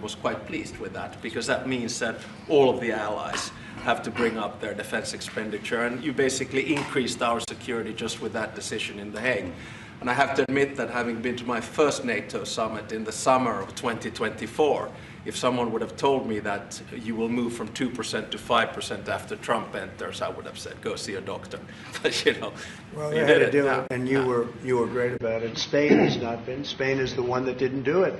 was quite pleased with that, because that means that all of the allies have to bring up their defense expenditure, and you basically increased our security just with that decision in The Hague. And I have to admit that having been to my first NATO summit in the summer of 2024, if someone would have told me that you will move from 2% to 5% after Trump enters, I would have said, go see a doctor. But, you know, well, you had to do it, and you were great about it. Spain has not been. Spain is the one that didn't do it.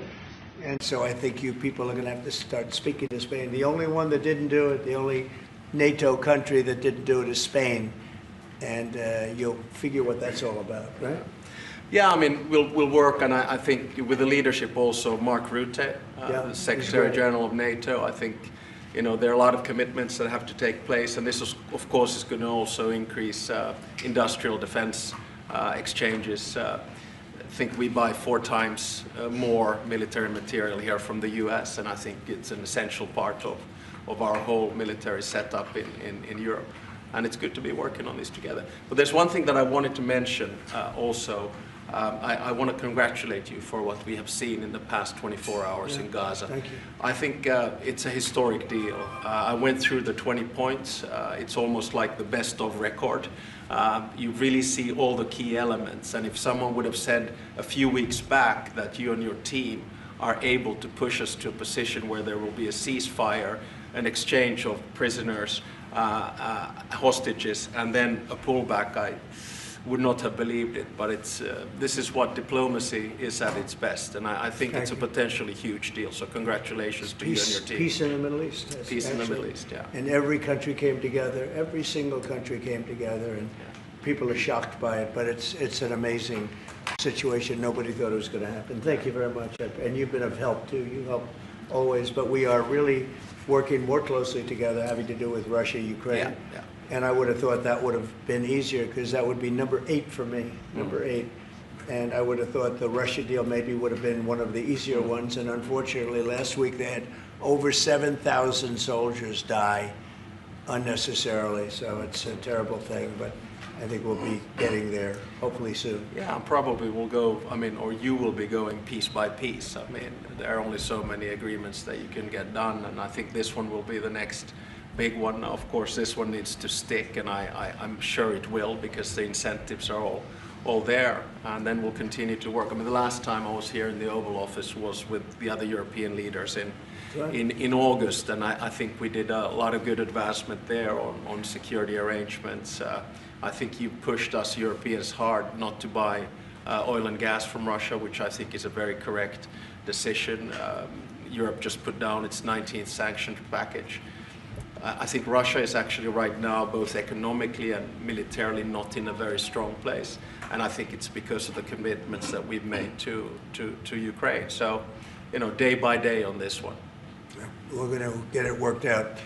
And so I think you people are going to have to start speaking to Spain. The only one that didn't do it, the only NATO country that didn't do it is Spain. And you'll figure what that's all about, right? Yeah, I mean, we'll work, and I think with the leadership also, Mark Rutte, the Secretary General of NATO, I think, you know, there are a lot of commitments that have to take place, and this, of course, is going to also increase industrial defense exchanges. I think we buy 4 times more military material here from the US, and I think it's an essential part of our whole military setup in Europe. And it's good to be working on this together. But there's one thing that I wanted to mention also. I want to congratulate you for what we have seen in the past 24 hours in Gaza. Thank you. I think it's a historic deal. I went through the 20 points. It's almost like the best of record. You really see all the key elements. And if someone would have said a few weeks back that you and your team are able to push us to a position where there will be a ceasefire, an exchange of prisoners, hostages, and then a pullback, I would not have believed it. But it's this is what diplomacy is at its best, and I think it's a potentially huge deal. So congratulations to you and your team. Peace in the Middle East. Peace in the Middle East, yeah. And every country came together. Every single country came together, and people are shocked by it. But it's an amazing situation. Nobody thought it was going to happen. Thank you very much, and you've been of help too. You help always, but we are really working more closely together, having to do with Russia, Ukraine. Yeah. And I would have thought that would have been easier, because that would be number 8 for me, number 8. And I would have thought the Russia deal maybe would have been one of the easier ones. And unfortunately, last week they had over 7,000 soldiers die unnecessarily. So it's a terrible thing, but I think we'll be getting there hopefully soon. Yeah, and probably we'll go, I mean, or you will be going piece by piece. I mean, there are only so many agreements that you can get done, and I think this one will be the next big one. Now, of course, this one needs to stick, and I'm sure it will, because the incentives are all there, and then we'll continue to work. I mean, the last time I was here in the Oval Office was with the other European leaders in August, and I think we did a lot of good advancement there on security arrangements. I think you pushed us Europeans hard not to buy oil and gas from Russia, which I think is a very correct decision. Europe just put down its 19th sanctions package. I think Russia is actually right now, both economically and militarily, not in a very strong place. And I think it's because of the commitments that we've made to Ukraine. So, you know, day by day on this one. We're going to get it worked out.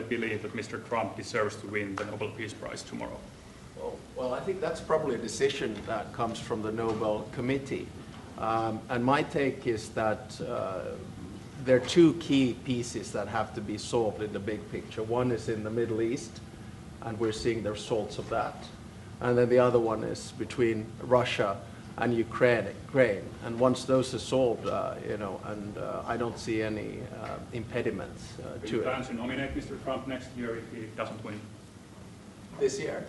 Believe that Mr. Trump deserves to win the Nobel Peace Prize tomorrow? Well, I think that's probably a decision that comes from the Nobel Committee. And my take is that there are 2 key pieces that have to be solved in the big picture. One is in the Middle East, and we're seeing the results of that. And then the other one is between Russia and Ukraine. And once those are solved, you know, and I don't see any impediments to it. Plan to nominate Mr. Trump next year if he doesn't win? This year?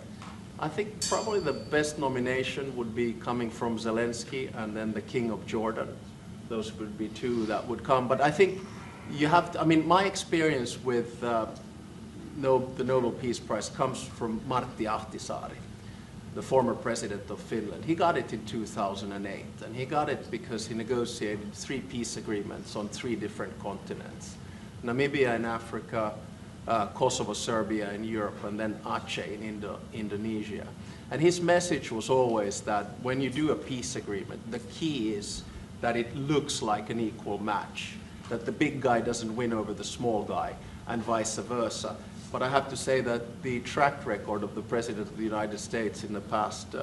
I think probably the best nomination would be coming from Zelensky and then the King of Jordan. Those would be 2 that would come. But I think you have to, I mean, my experience with the Nobel Peace Prize comes from Martti Ahtisaari, the former president of Finland. He got it in 2008, and he got it because he negotiated 3 peace agreements on 3 different continents. Namibia in Africa, Kosovo, Serbia in Europe, and then Aceh in Indonesia. And his message was always that when you do a peace agreement, the key is that it looks like an equal match, that the big guy doesn't win over the small guy, and vice versa. But I have to say that the track record of the President of the United States in the past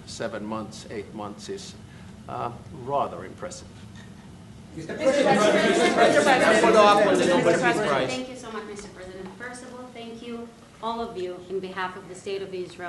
7 months, 8 months is rather impressive. Mr. President, follow up on the Mr. Nobel Peace President. Prize. Thank you so much, Mr. President. First of all, thank you, all of you, in behalf of the State of Israel.